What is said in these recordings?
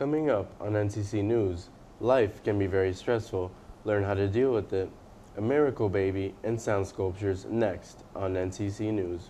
Coming up on NCC News, life can be very stressful. Learn how to deal with it. A miracle baby and sound sculptures next on NCC News.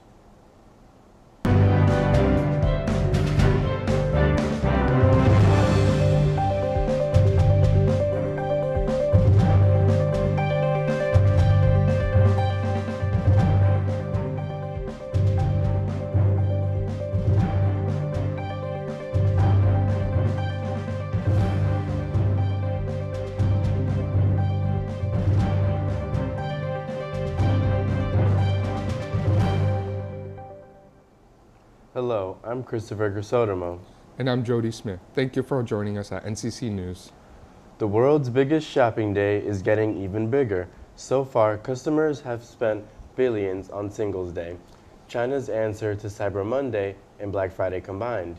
Hello, I'm Christopher Grisotomo. And I'm Jody Smith. Thank you for joining us at NCC News. The world's biggest shopping day is getting even bigger. So far, customers have spent billions on Singles' Day, China's answer to Cyber Monday and Black Friday combined.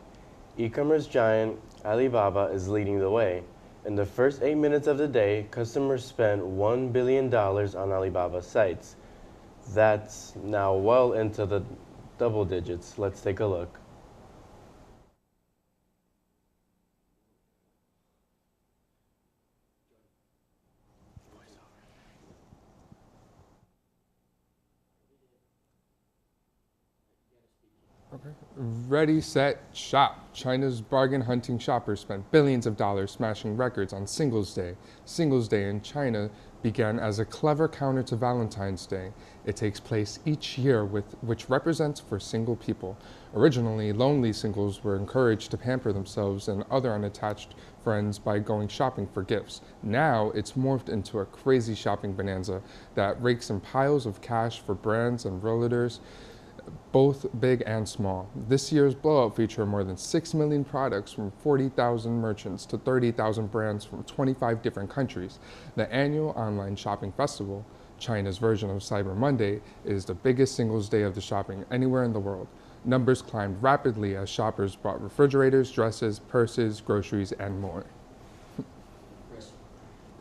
E-commerce giant Alibaba is leading the way. In the first 8 minutes of the day, customers spent $1 billion on Alibaba sites. That's now well into the double digits. Let's take a look. Okay. Ready, set, shop. China's bargain hunting shoppers spent billions of dollars smashing records on Singles' Day. Singles' Day in China began as a clever counter to Valentine's Day. It takes place each year, which represents for single people. Originally, lonely singles were encouraged to pamper themselves and other unattached friends by going shopping for gifts. Now, it's morphed into a crazy shopping bonanza that rakes in piles of cash for brands and realtors, both big and small. This year's blowout featured more than 6 million products from 40,000 merchants to 30,000 brands from 25 different countries. The annual online shopping festival, China's version of Cyber Monday, is the biggest Singles' Day of the shopping anywhere in the world. Numbers climbed rapidly as shoppers bought refrigerators, dresses, purses, groceries, and more.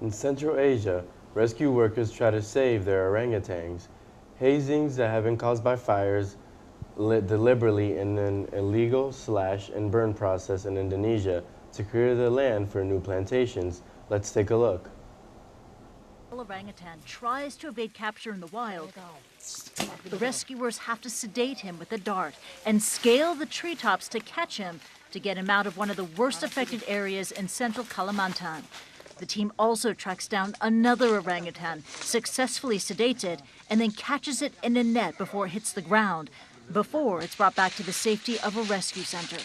In Central Asia, rescue workers try to save their orangutans. Hazings that have been caused by fires lit deliberately in an illegal slash and burn process in Indonesia to clear the land for new plantations. Let's take a look. Orangutan tries to evade capture in the wild. The rescuers have to sedate him with a dart and scale the treetops to catch him to get him out of one of the worst affected areas in central Kalimantan. The team also tracks down another orangutan, successfully sedates it, and then catches it in a net before it hits the ground, before it's brought back to the safety of a rescue center.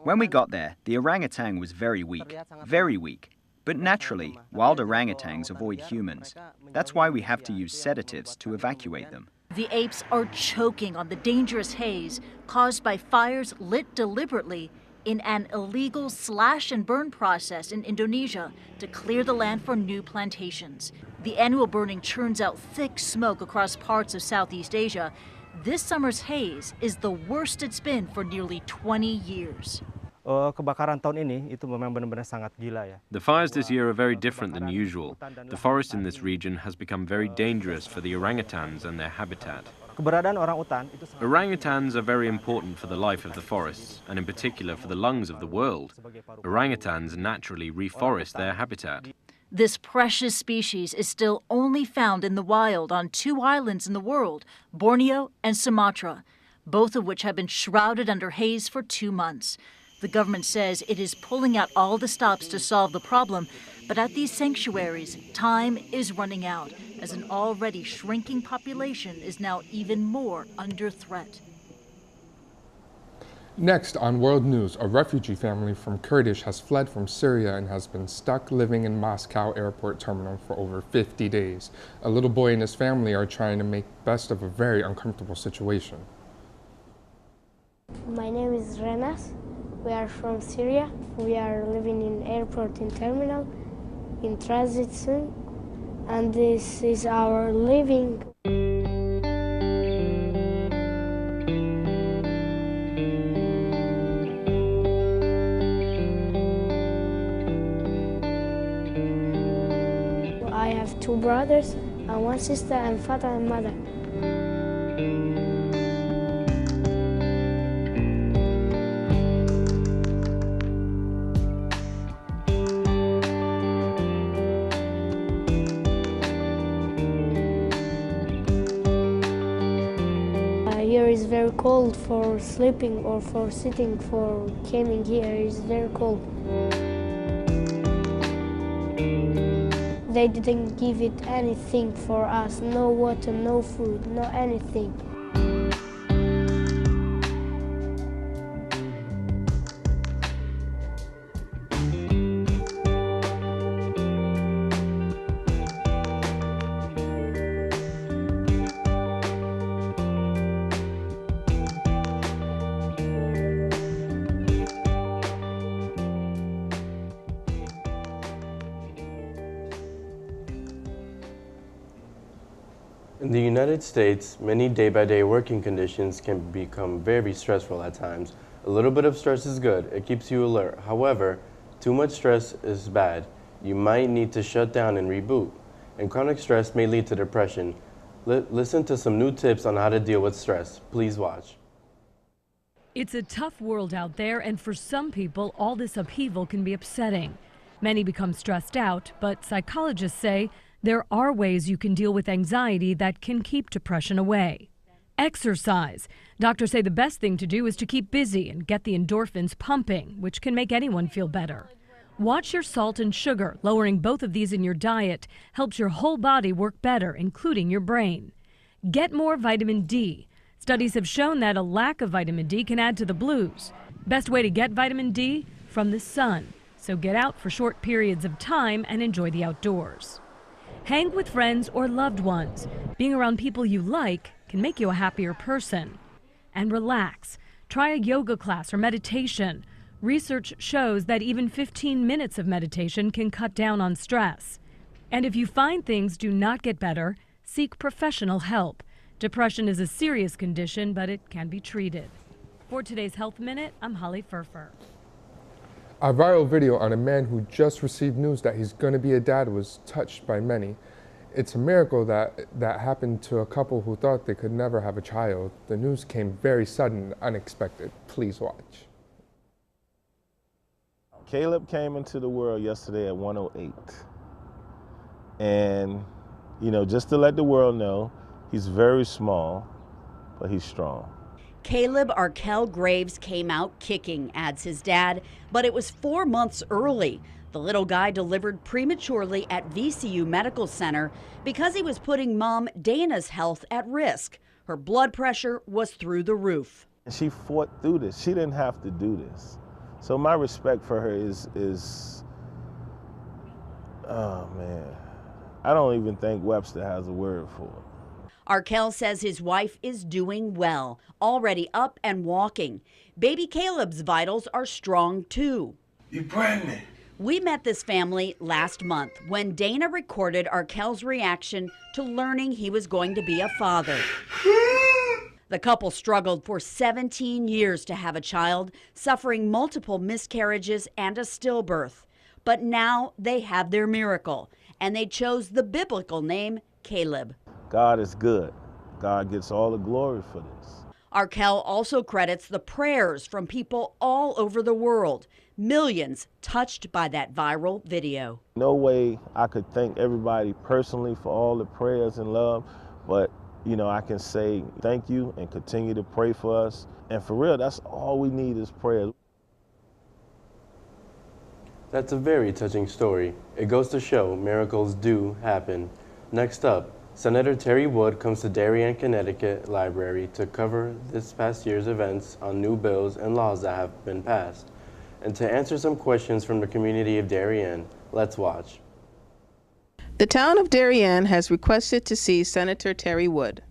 When we got there, the orangutan was very weak. But naturally, wild orangutans avoid humans. That's why we have to use sedatives to evacuate them. The apes are choking on the dangerous haze caused by fires lit deliberately in an illegal slash and burn process in Indonesia to clear the land for new plantations. The annual burning churns out thick smoke across parts of Southeast Asia. This summer's haze is the worst it's been for nearly 20 years. The fires this year are very different than usual. The forest in this region has become very dangerous for the orangutans and their habitat. Orangutans are very important for the life of the forests, and in particular for the lungs of the world. Orangutans naturally reforest their habitat. This precious species is still only found in the wild on 2 islands in the world, Borneo and Sumatra, both of which have been shrouded under haze for 2 months. The government says it is pulling out all the stops to solve the problem, but at these sanctuaries, time is running out, as an already shrinking population is now even more under threat. Next on World News, a refugee family from Kurdish has fled from Syria and has been stuck living in Moscow airport terminal for over 50 days. A little boy and his family are trying to make best of a very uncomfortable situation. My name is Renas. We are from Syria. We are living in airport in terminal, in transit soon, and this is our living. I have 2 brothers and 1 sister and father and mother. here is very cold for sleeping or for sitting, for coming here. It's very cold. They didn't give it anything for us, no water, no food, no anything. In the United States, many day-by-day working conditions can become very stressful at times. A little bit of stress is good. It keeps you alert. However, too much stress is bad. You might need to shut down and reboot. And chronic stress may lead to depression. Listen to some new tips on how to deal with stress. Please watch. It's a tough world out there, and for some people, all this upheaval can be upsetting. Many become stressed out, but psychologists say there are ways you can deal with anxiety that can keep depression away. Exercise. Doctors say the best thing to do is to keep busy and get the endorphins pumping, which can make anyone feel better. Watch your salt and sugar. Lowering both of these in your diet helps your whole body work better, including your brain. Get more vitamin D. Studies have shown that a lack of vitamin D can add to the blues. Best way to get vitamin D? From the sun. So get out for short periods of time and enjoy the outdoors. Hang with friends or loved ones. Being around people you like can make you a happier person. And relax. Try a yoga class or meditation. Research shows that even 15 minutes of meditation can cut down on stress. And if you find things do not get better, seek professional help. Depression is a serious condition, but it can be treated. For today's Health Minute, I'm Holly Furfer. A viral video on a man who just received news that he's going to be a dad was touched by many. It's a miracle that happened to a couple who thought they could never have a child. The news came very sudden and unexpected. Please watch. Caleb came into the world yesterday at 1:08. And, you know, just to let the world know, he's very small, but he's strong. Caleb Arkell Graves came out kicking, adds his dad, but it was 4 months early. The little guy delivered prematurely at VCU Medical Center because he was putting mom Dana's health at risk. Her blood pressure was through the roof. And she fought through this. She didn't have to do this. So my respect for her is oh man, I don't even think Webster has a word for it. Arkell says his wife is doing well, already up and walking. Baby Caleb's vitals are strong too. You pregnant? We met this family last month when Dana recorded Arkell's reaction to learning he was going to be a father. The couple struggled for 17 years to have a child, suffering multiple miscarriages and a stillbirth. But now they have their miracle, and they chose the biblical name Caleb. God is good. God gets all the glory for this. Arkell also credits the prayers from people all over the world, millions touched by that viral video. No way I could thank everybody personally for all the prayers and love, but you know, I can say thank you and continue to pray for us. And for real, that's all we need is prayer. That's a very touching story. It goes to show miracles do happen. Next up, Senator Terry Wood comes to Darien, Connecticut Library to cover this past year's events on new bills and laws that have been passed. And to answer some questions from the community of Darien, let's watch. The town of Darien has requested to see Senator Terry Wood.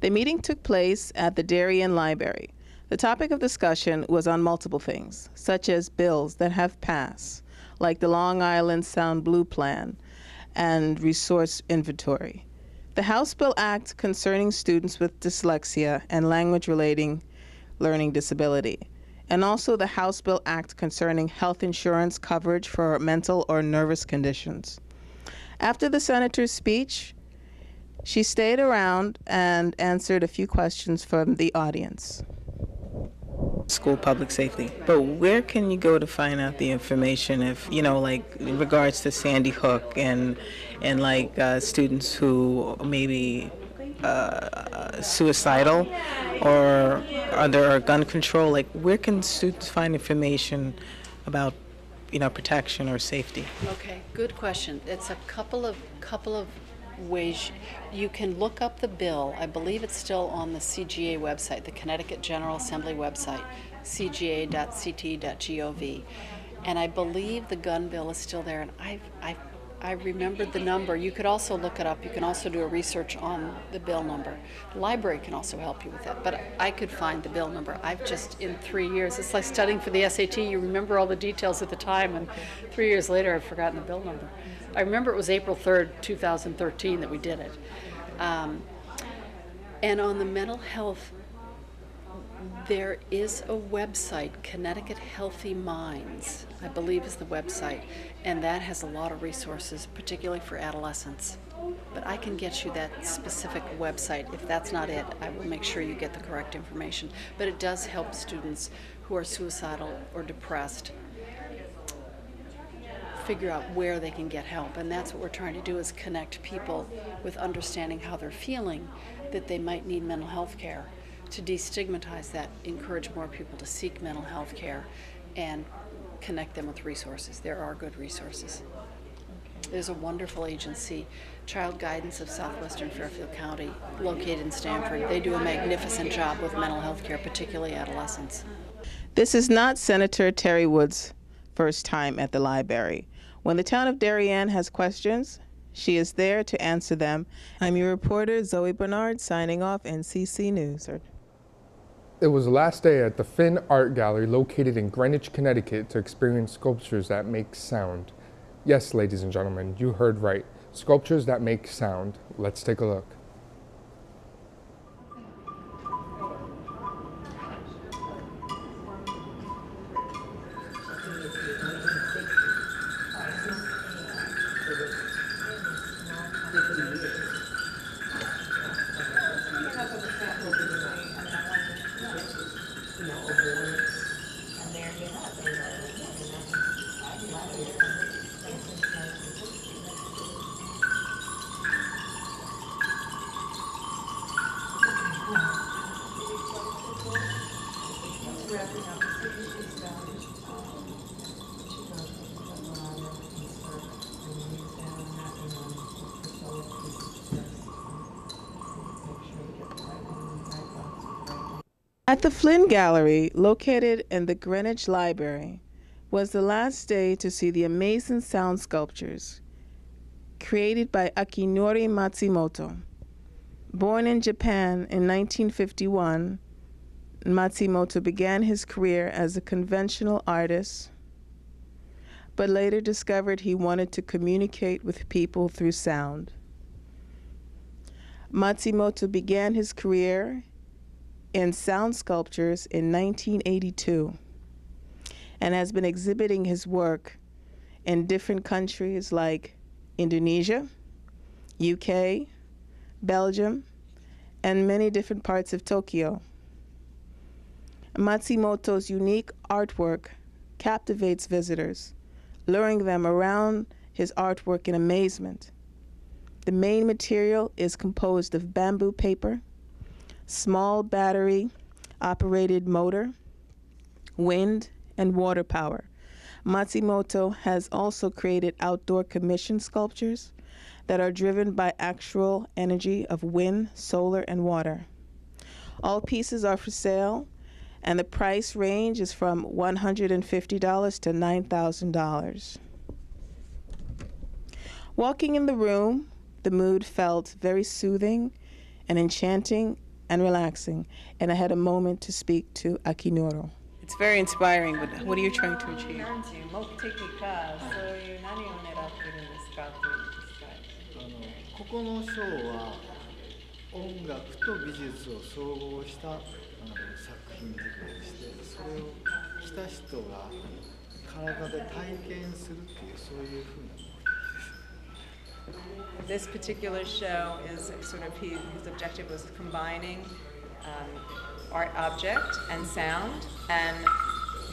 The meeting took place at the Darien Library. The topic of discussion was on multiple things, such as bills that have passed, like the Long Island Sound Blue Plan and resource inventory. The House Bill Act concerning students with dyslexia and language-relating learning disability, and also the House Bill Act concerning health insurance coverage for mental or nervous conditions. After the senator's speech, she stayed around and answered a few questions from the audience. School public safety. But where can you go to find out the information if, you know, like in regards to Sandy Hook and like students who maybe suicidal or under gun control? Like, where can students find information about, protection or safety? Okay, good question. It's a couple of ways. You can look up the bill. I believe it's still on the CGA website, the Connecticut General Assembly website, cga.ct.gov. And I believe the gun bill is still there, and I remembered the number. You could also look it up. You can also do a research on the bill number. The library can also help you with that, but I could find the bill number. I've just, in 3 years, it's like studying for the SAT. You remember all the details at the time, and 3 years later, I've forgotten the bill number. I remember it was April 3rd, 2013 that we did it. And on the mental health, there is a website, Connecticut Healthy Minds, I believe is the website, and that has a lot of resources, particularly for adolescents. But I can get you that specific website. If that's not it, I will make sure you get the correct information. But it does help students who are suicidal or depressed figure out where they can get help. And that's what we're trying to do, is connect people with understanding how they're feeling, that they might need mental health care, to destigmatize that, encourage more people to seek mental health care, and connect them with resources. There are good resources. There's a wonderful agency, Child Guidance of Southwestern Fairfield County, located in Stamford. They do a magnificent job with mental health care, particularly adolescents. This is not Senator Terry Wood's first time at the library. When the town of Darien has questions, she is there to answer them. I'm your reporter, Zoe Bernard, signing off, NCC News. It was the last day at the Finn Art Gallery located in Greenwich, Connecticut to experience sculptures that make sound. Yes, ladies and gentlemen, you heard right. Sculptures that make sound. Let's take a look. At the Flynn Gallery, located in the Greenwich Library, was the last day to see the amazing sound sculptures created by Akinori Matsumoto. Born in Japan in 1951, Matsumoto began his career as a conventional artist, but later discovered he wanted to communicate with people through sound. Matsumoto began his career in sound sculptures in 1982 and has been exhibiting his work in different countries like Indonesia, UK, Belgium, and many different parts of Tokyo. Matsumoto's unique artwork captivates visitors, luring them around his artwork in amazement. The main material is composed of bamboo paper, small battery-operated motor, wind, and water power. Matsumoto has also created outdoor commission sculptures that are driven by actual energy of wind, solar, and water. All pieces are for sale, and the price range is from $150 to $9,000. Walking in the room, the mood felt very soothing and enchanting and relaxing, and I had a moment to speak to Akinori. It's very inspiring, but what are you trying to achieve? ここのショーは音楽と美術を総合した作品作りでして、それを来た人が体で体験するっていうそういうふうな。This particular show is sort of his objective was combining art object and sound, and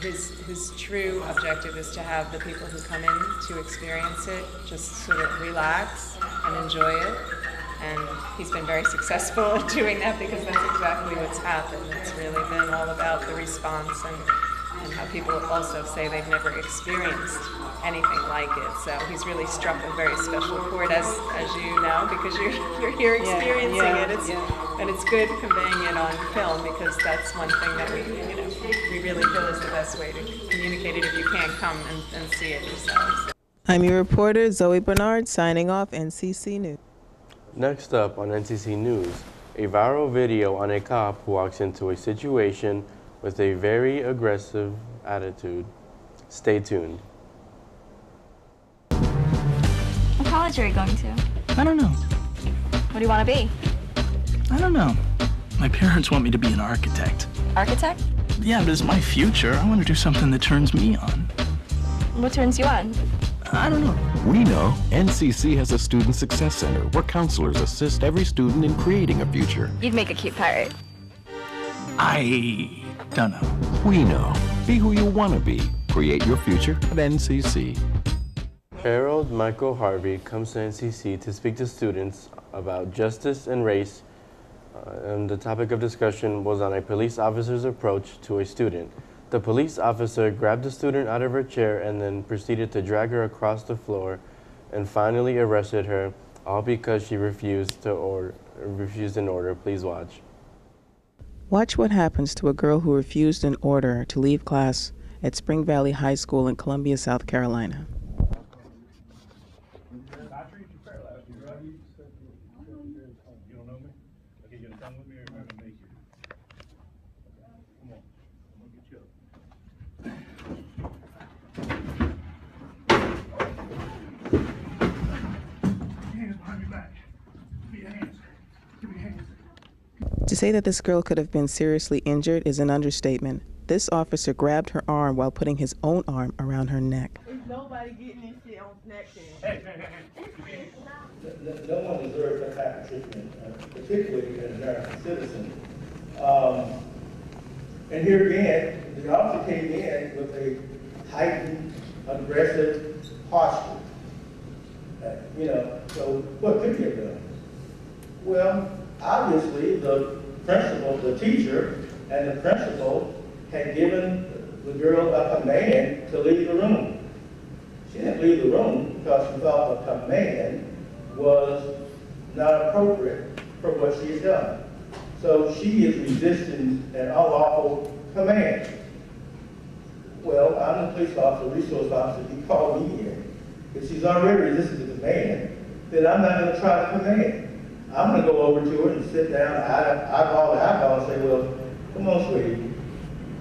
his true objective is to have the people who come in to experience it just sort of relax and enjoy it And he's been very successful in doing that because that's exactly what's happened. It's really been all about the response and how people also say they've never experienced anything like it. So he's really struck a very special chord, as you know, because you're here experiencing it. And it's good conveying it on film because that's one thing that we really feel is the best way to communicate it if you can't come and see it yourselves. I'm your reporter, Zoe Bernard, signing off, NCC News. Next up on NCC News, a viral video on a cop who walks into a situation with a very aggressive attitude. Stay tuned. What college are you going to? I don't know. What do you want to be? I don't know. My parents want me to be an architect. Architect? Yeah, but it's my future. I want to do something that turns me on. What turns you on? I don't know. We know NCC has a Student Success Center where counselors assist every student in creating a future. You'd make a cute pirate. I don't know. We know. Be who you want to be. Create your future at NCC. Harold Michael Harvey comes to NCC to speak to students about justice and race, and the topic of discussion was on a police officer's approach to a student. The police officer grabbed the student out of her chair and then proceeded to drag her across the floor and finally arrested her, all because she refused an order. Please watch. Watch what happens to a girl who refused an order to leave class at Spring Valley High School in Columbia, South Carolina. To say that this girl could have been seriously injured is an understatement. This officer grabbed her arm while putting his own arm around her neck. Nobody getting this shit on Snapchat. No one deserves that type of treatment, particularly an American citizen. And here again, the officer came in with a heightened, aggressive posture. So what could he have done? Well, obviously, the principal, the teacher, and the principal had given the girl a command to leave the room. She didn't leave the room because she thought the command was not appropriate for what she had done. So she is resisting an unlawful command. Well, I'm the police officer, resource officer. He called me in. If she's already resisting the command, then I'm not going to try the command. I'm going to go over to her and sit down, eyeball to eyeball, and say, well, come on, sweetie,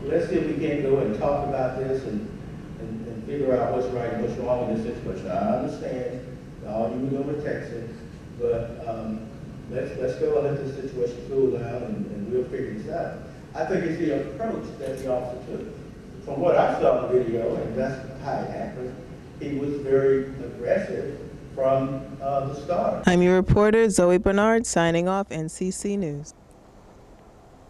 let's see if we can't go and talk about this and figure out what's right and what's wrong in this situation. I understand all you were doing with Texas, but let's go and let this situation cool down and we'll figure this out. I think it's the approach that the officer took. From what I saw in the video, and that's how it happened, he was very aggressive from the start. I'm your reporter, Zoe Bernard, signing off, NCC News.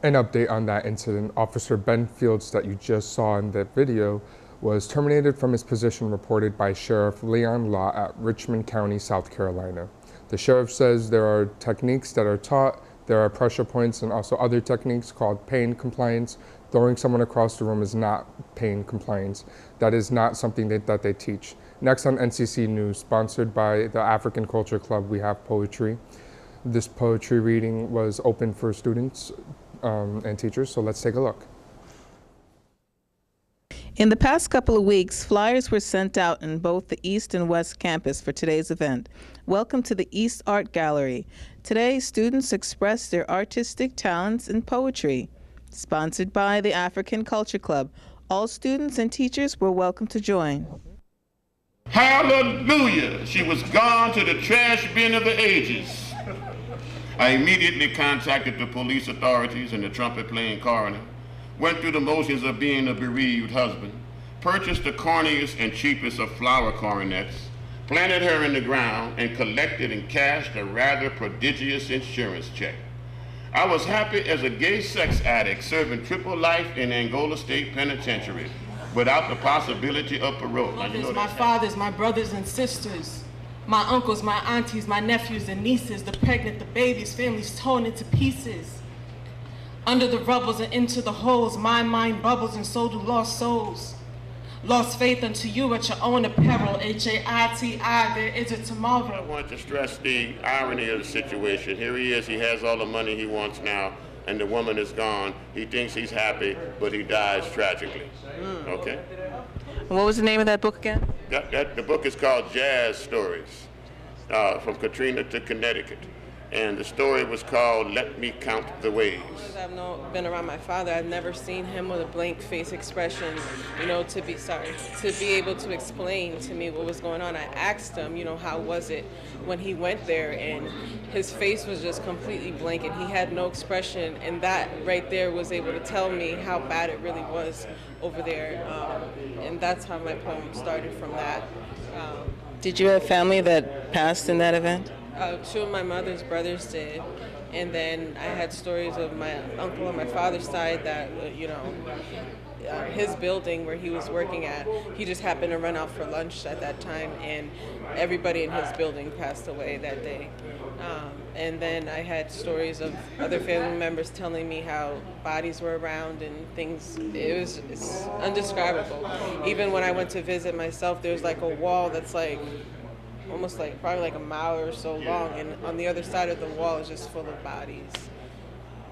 An update on that incident, Officer Ben Fields that you just saw in that video was terminated from his position reported by Sheriff Leon Law at Richmond County, South Carolina. The sheriff says there are techniques that are taught, there are pressure points and also other techniques called pain compliance. Throwing someone across the room is not pain compliance. That is not something that they teach. Next on NCC News, sponsored by the African Culture Club, we have poetry. This poetry reading was open for students and teachers, so let's take a look. In the past couple of weeks, flyers were sent out in both the East and West campus for today's event. Welcome to the East Art Gallery. Today, students express their artistic talents in poetry. Sponsored by the African Culture Club. All students and teachers were welcome to join. Hallelujah! She was gone to the trash bin of the ages. I immediately contacted the police authorities and the trumpet-playing coroner, went through the motions of being a bereaved husband, purchased the corniest and cheapest of flower coronets, planted her in the ground, and collected and cashed a rather prodigious insurance check. I was happy as a gay sex addict serving triple life in Angola State Penitentiary without the possibility of parole. My fathers, my brothers and sisters, My uncles, my aunties, my nephews and nieces, the pregnant, the babies, families torn into pieces. Under the rubbles and into the holes, my mind bubbles and so do lost souls. Lost faith unto you at your own apparel, H-A-I-T-I, there is a tomorrow. I want to stress the irony of the situation. Here he is, he has all the money he wants now, and the woman is gone. He thinks he's happy, but he dies tragically. Okay? What was the name of that book again? The book is called Jazz Stories, from Katrina to Connecticut. And the story was called Let Me Count the Waves. I've been around my father. I've never seen him with a blank face expression, to be able to explain to me what was going on. I asked him, how was it when he went there, and his face was just completely blank and he had no expression, and that right there was able to tell me how bad it really was over there, and that's how my poem started from that. Did you have family that passed in that event? Two of my mother's brothers did, and then I had stories of my uncle on my father's side that, his building where he was working at, he just happened to run out for lunch at that time, and everybody in his building passed away that day. And then I had stories of other family members telling me how bodies were around and things. It's undescribable. Even when I went to visit myself, there's like a wall that's like almost like probably like a mile or so long, and on the other side of the wall is just full of bodies.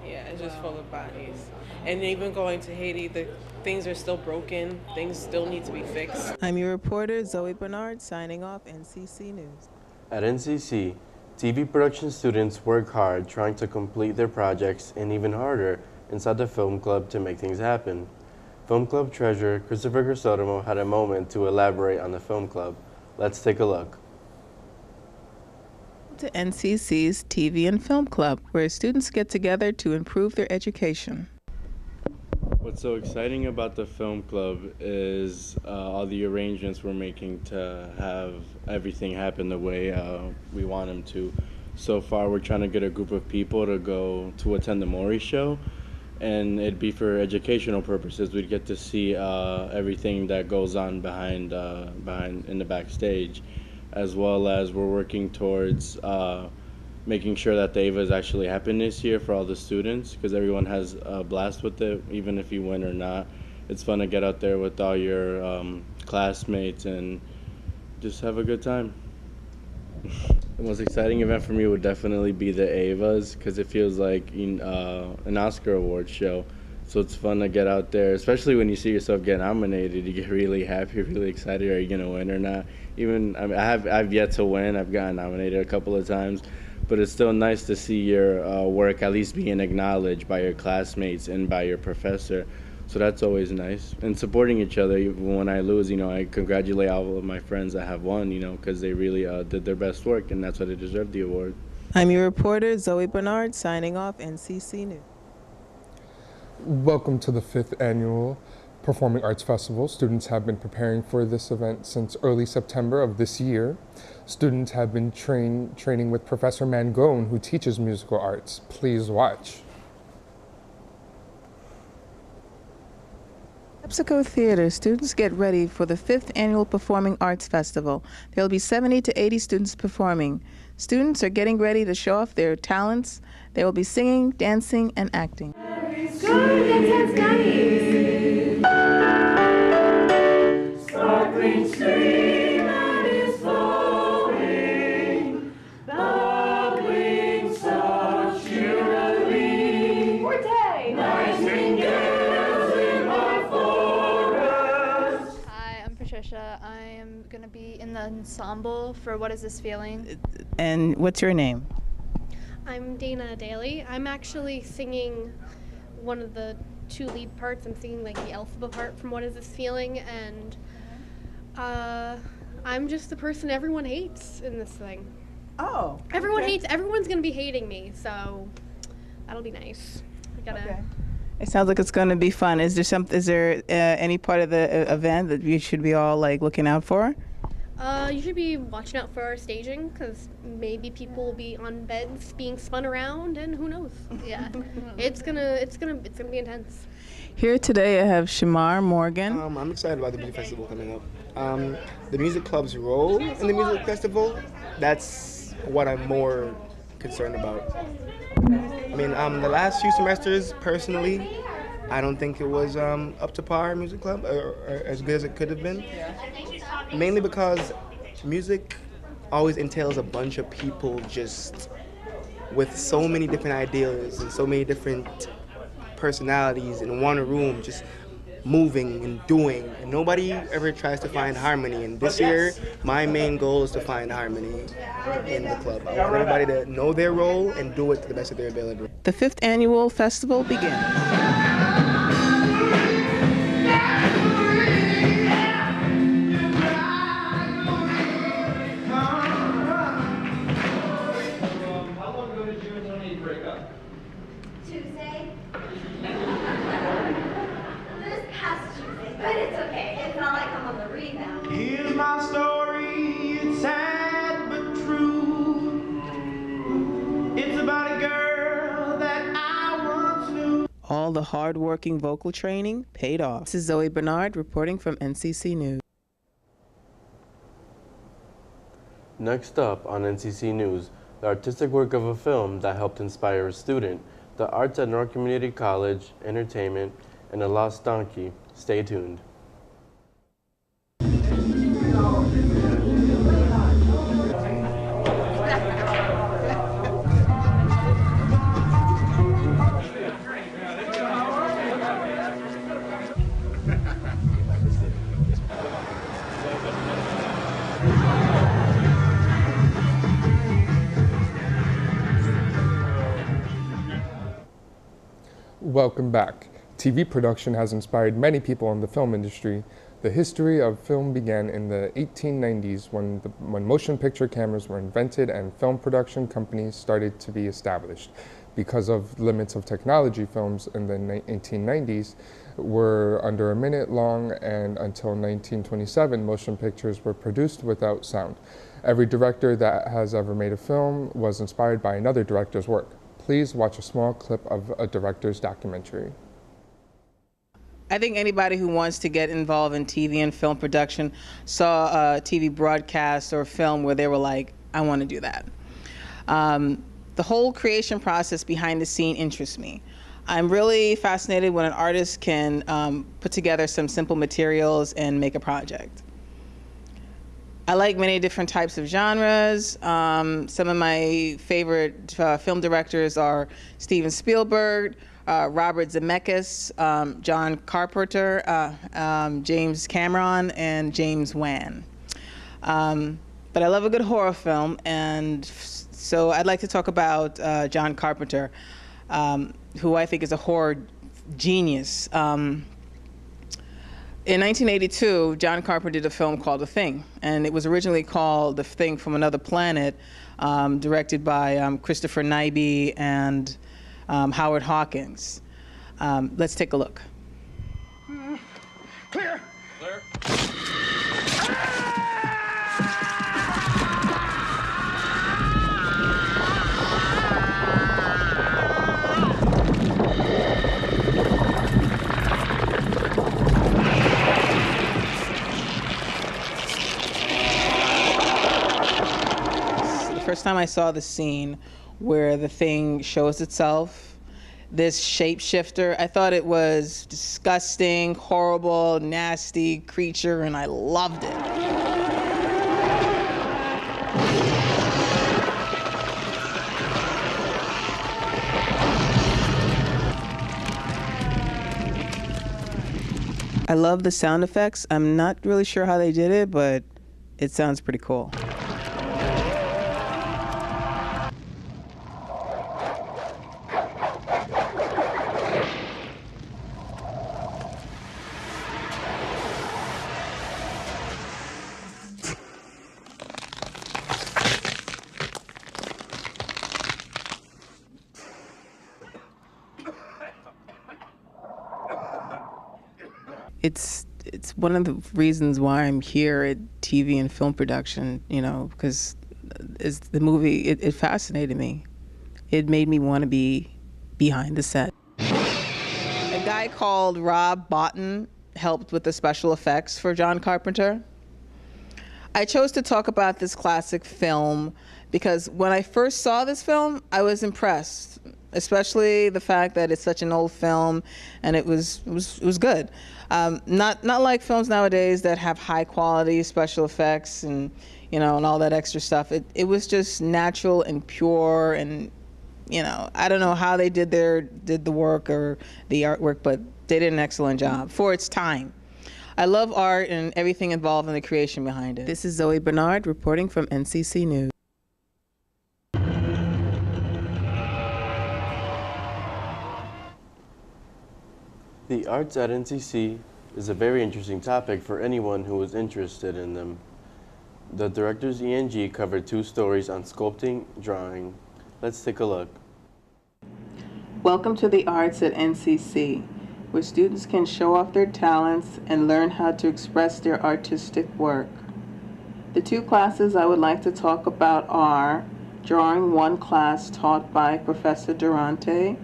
Yeah, it's just full of bodies. And even going to Haiti, the things are still broken. Things still need to be fixed. I'm your reporter, Zoe Bernard, signing off NCC News. At NCC, TV production students work hard trying to complete their projects and even harder inside the film club to make things happen. Film club treasurer Christopher Grisotomo had a moment to elaborate on the film club. Let's take a look. To NCC's TV and Film Club, where students get together to improve their education. What's so exciting about the film club is all the arrangements we're making to have everything happen the way we want them to. So far, we're trying to get a group of people to go to attend the Maury show, and it'd be for educational purposes. We'd get to see everything that goes on behind in the backstage, as well as we're working towards making sure that the AVAs actually happen this year for all the students, because everyone has a blast with it, even if you win or not. It's fun to get out there with all your classmates and just have a good time. The most exciting event for me would definitely be the AVAs, because it feels like an Oscar Awards show. So it's fun to get out there, especially when you see yourself get nominated. You get really happy, really excited. Are you gonna win or not? I've yet to win. I've gotten nominated a couple of times, but it's still nice to see your work at least being acknowledged by your classmates and by your professor. So that's always nice. And supporting each other. Even when I lose, I congratulate all of my friends that have won, because they really did their best work, and that's why they deserve the award. I'm your reporter, Zoe Bernard, signing off NCC News. Welcome to the 5th Annual Performing Arts Festival. Students have been preparing for this event since early September of this year. Students have been training with Professor Mangone, who teaches musical arts. Please watch. PepsiCo Theater students get ready for the 5th Annual Performing Arts Festival. There will be 70 to 80 students performing. Students are getting ready to show off their talents. They will be singing, dancing, and acting. Good, that sounds nice. Sparkling stream that is flowing, bubbling so cheerily. Forte! Nightingales in our forest. Hi, I'm Patricia. I am going to be in the ensemble for What Is This Feeling? And what's your name? I'm Dana Daly. I'm actually singing one of the 2 lead parts. I'm singing like the Elphaba part from What Is This Feeling, and I'm just the person everyone hates in this thing. Oh. Everyone hates, everyone's gonna be hating me, so that'll be nice. It sounds like it's going to be fun. Is there any part of the event that we should be all like looking out for? You should be watching out for our staging, because maybe people will be on beds being spun around, and who knows? Yeah, it's gonna be intense. Here today I have Shamar Morgan. I'm excited about the Beauty Festival coming up. the music club's role in the music festival, that's what I'm more concerned about. I mean, the last few semesters, personally, I don't think it was up to par music club or as good as it could have been. Mainly because music always entails a bunch of people just with so many different ideas and so many different personalities in one room, just moving and doing, and nobody ever tries to find harmony. And this year, my main goal is to find harmony in the club. I want everybody to know their role and do it to the best of their ability. The 5th annual festival begins. Tuesday? This past Tuesday, but it's okay. It's not like I'm on the rebound. Here's my story, it's sad but true. It's about a girl that I once knew. All the hard-working vocal training paid off. This is Zoe Bernard reporting from NCC News. Next up on NCC News, the artistic work of a film that helped inspire a student, the arts at North Community College, entertainment, and a lost donkey. Stay tuned. Welcome back. TV production has inspired many people in the film industry. The history of film began in the 1890s when motion picture cameras were invented and film production companies started to be established. Because of limits of technology, films in the 1890s were under a minute long, and until 1927, motion pictures were produced without sound. Every director that has ever made a film was inspired by another director's work. Please watch a small clip of a director's documentary. I think anybody who wants to get involved in TV and film production saw a TV broadcast or film where they were like, I want to do that. The whole creation process behind the scene interests me. I'm really fascinated when an artist can put together some simple materials and make a project. I like many different types of genres. Some of my favorite film directors are Steven Spielberg, Robert Zemeckis, John Carpenter, James Cameron, and James Wan. But I love a good horror film, and so I'd like to talk about John Carpenter, who I think is a horror genius. In 1982, John Carpenter did a film called The Thing, and it was originally called The Thing from Another Planet, directed by Christopher Nyby and Howard Hawkins. Let's take a look. Clear! Clear. First time I saw the scene where the thing shows itself, this shapeshifter, I thought it was disgusting, horrible, nasty creature, and I loved it. I love the sound effects. I'm not really sure how they did it, but it sounds pretty cool. It's one of the reasons why I'm here at TV and film production, you know, because the movie, it fascinated me. It made me want to be behind the set. A guy called Rob Botton helped with the special effects for John Carpenter. I chose to talk about this classic film because when I first saw this film, I was impressed, especially the fact that it's such an old film and it was good. Not like films nowadays that have high quality special effects and and all that extra stuff. It was just natural and pure, and I don't know how they did the work or the artwork, but they did an excellent job for its time. I love art and everything involved in the creation behind it. This is Zoe Bernard reporting from NCC News. The arts at NCC is a very interesting topic for anyone who is interested in them. The director's ENG covered 2 stories on sculpting, drawing. Let's take a look. Welcome to the arts at NCC, where students can show off their talents and learn how to express their artistic work. The 2 classes I would like to talk about are Drawing 1 class taught by Professor Durante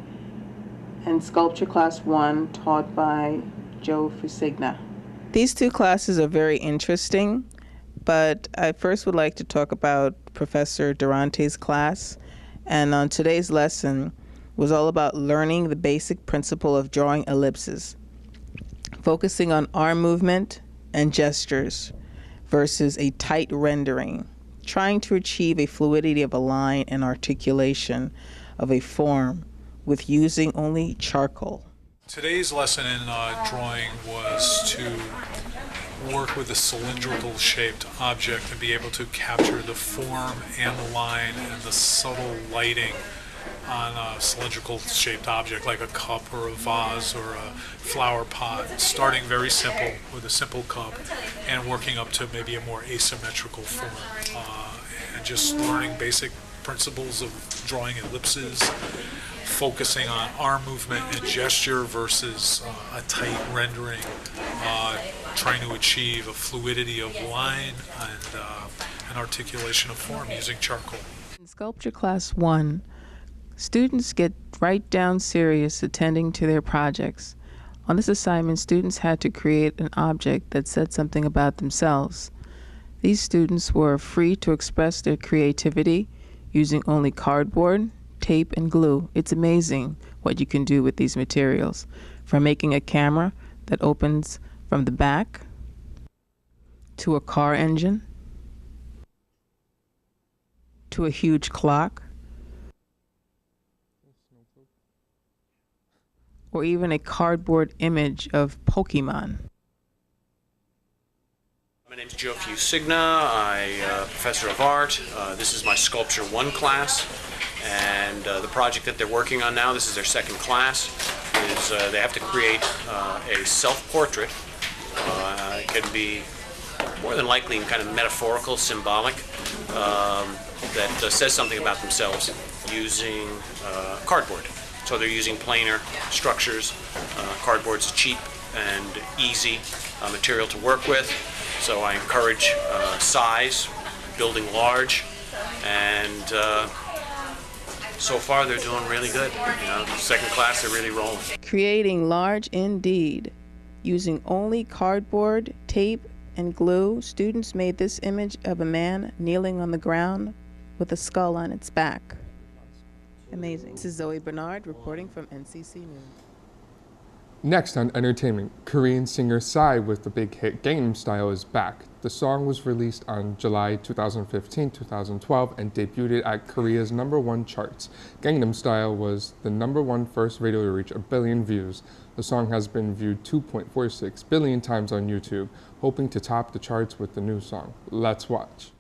and Sculpture Class 1 taught by Joe Fusigna. These 2 classes are very interesting, but I first would like to talk about Professor Durante's class. And on today's lesson was all about learning the basic principle of drawing ellipses, focusing on arm movement and gestures versus a tight rendering, trying to achieve a fluidity of a line and articulation of a form with using only charcoal. Today's lesson in drawing was to work with a cylindrical shaped object and be able to capture the form and the line and the subtle lighting on a cylindrical shaped object like a cup or a vase or a flower pot, starting very simple with a simple cup and working up to maybe a more asymmetrical form, and just learning basic principles of drawing ellipses, focusing on arm movement and gesture versus a tight rendering, trying to achieve a fluidity of line and an articulation of form using charcoal. In Sculpture Class 1, students get right down serious attending to their projects. On this assignment, students had to create an object that said something about themselves. These students were free to express their creativity using only cardboard, tape, and glue. It's amazing what you can do with these materials, from making a camera that opens from the back to a car engine to a huge clock, or even a cardboard image of Pokemon. My name is Joe Fusigna. I'm a professor of art. This is my Sculpture 1 class, and the project that they're working on now, this is their 2nd class, is they have to create a self-portrait. It can be more than likely kind of metaphorical, symbolic, that says something about themselves using cardboard. So they're using planar structures. Cardboard's cheap and easy material to work with. So I encourage size, building large, and so far they're doing really good. 2nd class, they're really rolling. Creating large indeed. Using only cardboard, tape, and glue, students made this image of a man kneeling on the ground with a skull on its back. Amazing. This is Zoe Bernard reporting from NCC News. Next on entertainment, Korean singer Psy with the big hit Gangnam Style is back. The song was released on July 2015-2012 and debuted at Korea's #1 charts. Gangnam Style was the #1 first radio to reach 1 billion views. The song has been viewed 2.46 billion times on YouTube, hoping to top the charts with the new song. Let's watch.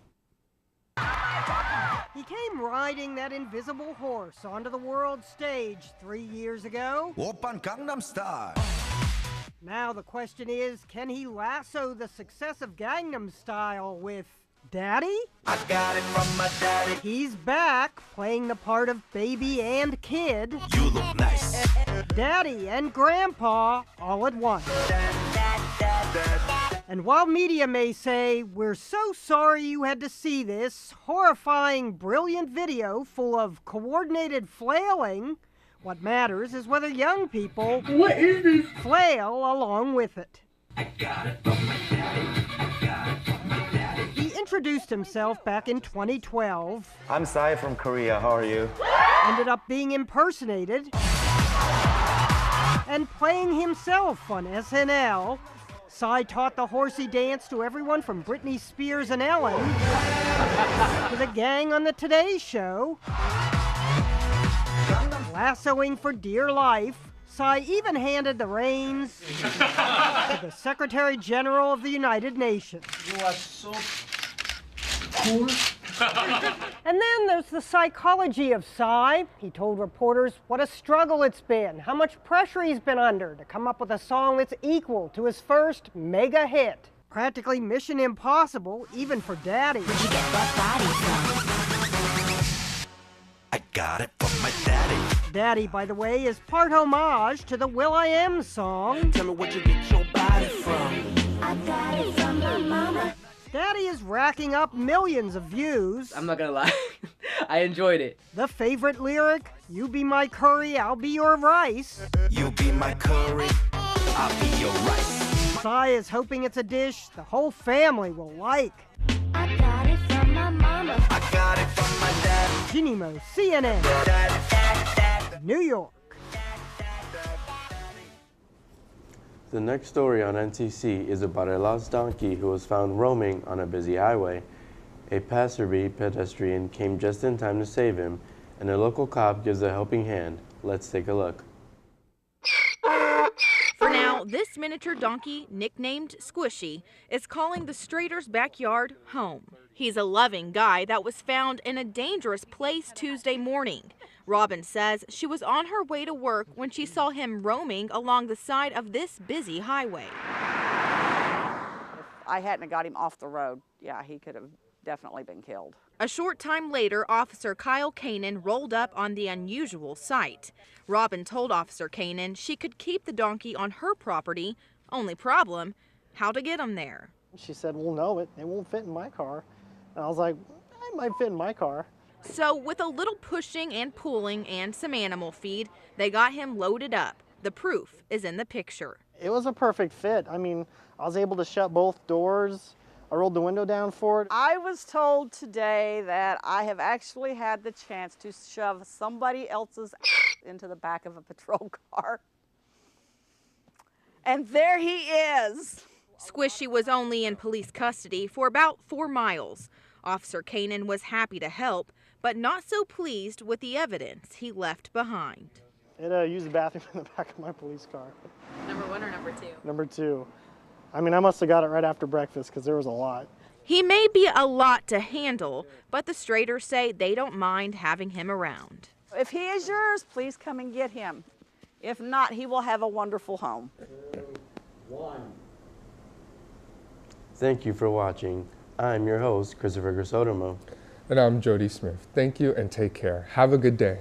He came riding that invisible horse onto the world stage 3 years ago. Oppan Gangnam Style. Now the question is, can he lasso the success of Gangnam Style with Daddy? I got it from my daddy. He's back, playing the part of baby and kid. You look nice. Daddy and Grandpa all at once. And while media may say, we're so sorry you had to see this horrifying, brilliant video full of coordinated flailing, what matters is whether young people flail along with it. I got it from my daddy. I got it from my daddy. The introduced himself back in 2012. I'm Sai from Korea. How are you? Ended up being impersonated and playing himself on SNL. Sai taught the horsey dance to everyone from Britney Spears and Ellen to the gang on the Today Show. Lassoing for dear life, Sai even handed the reins to the Secretary General of the United Nations. You are so cool. And then there's the psychology of Sai. He told reporters what a struggle it's been, how much pressure he's been under to come up with a song that's equal to his first mega hit. Practically mission impossible, even for Daddy. Where'd you get that body from? I got it from my daddy. Daddy, by the way, is part homage to the Will.i.am song. Tell me where'd you get your body from? I got it from my mama. Daddy is racking up millions of views. I'm not gonna lie, I enjoyed it. The favorite lyric, you be my curry, I'll be your rice. You be my curry, I'll be your rice. Sai is hoping it's a dish the whole family will like. I got it from my mama. I got it from my dad. Jeannie Mo, CNN, New York. The next story on NTC is about a lost donkey who was found roaming on a busy highway. A passerby pedestrian came just in time to save him, and a local cop gives a helping hand. Let's take a look. For now, this miniature donkey, nicknamed Squishy, is calling the Strader's backyard home. He's a loving guy that was found in a dangerous place Tuesday morning. Robin says she was on her way to work when she saw him roaming along the side of this busy highway. If I hadn't got him off the road, yeah, he could have definitely been killed. A short time later, Officer Kyle Kanan rolled up on the unusual sight. Robin told Officer Kanan she could keep the donkey on her property. Only problem, how to get him there. She said, well, no, it won't fit in my car. And I was like, it might fit in my car. So with a little pushing and pulling and some animal feed, they got him loaded up. The proof is in the picture. It was a perfect fit. I mean, I was able to shut both doors. I rolled the window down for it. I was told today that I have actually had the chance to shove somebody else's into the back of a patrol car. And there he is. Squishy was only in police custody for about 4 miles. Officer Kanan was happy to help, but not so pleased with the evidence he left behind. It used the bathroom in the back of my police car. Number 1 or number 2? Number 2. I mean, I must have got it right after breakfast because there was a lot. He may be a lot to handle, but the Straders say they don't mind having him around. If he is yours, please come and get him. If not, he will have a wonderful home. Thank you for watching. I'm your host, Christopher Grisotomo. And I'm Jody Smith. Thank you and take care. Have a good day.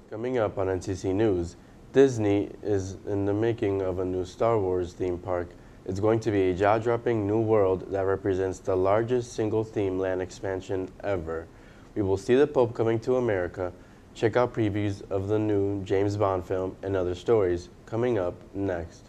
Coming up on NTC News, Disney is in the making of a new Star Wars theme park. It's going to be a jaw-dropping new world that represents the largest single theme land expansion ever. We will see the Pope coming to America, check out previews of the new James Bond film, and other stories coming up next.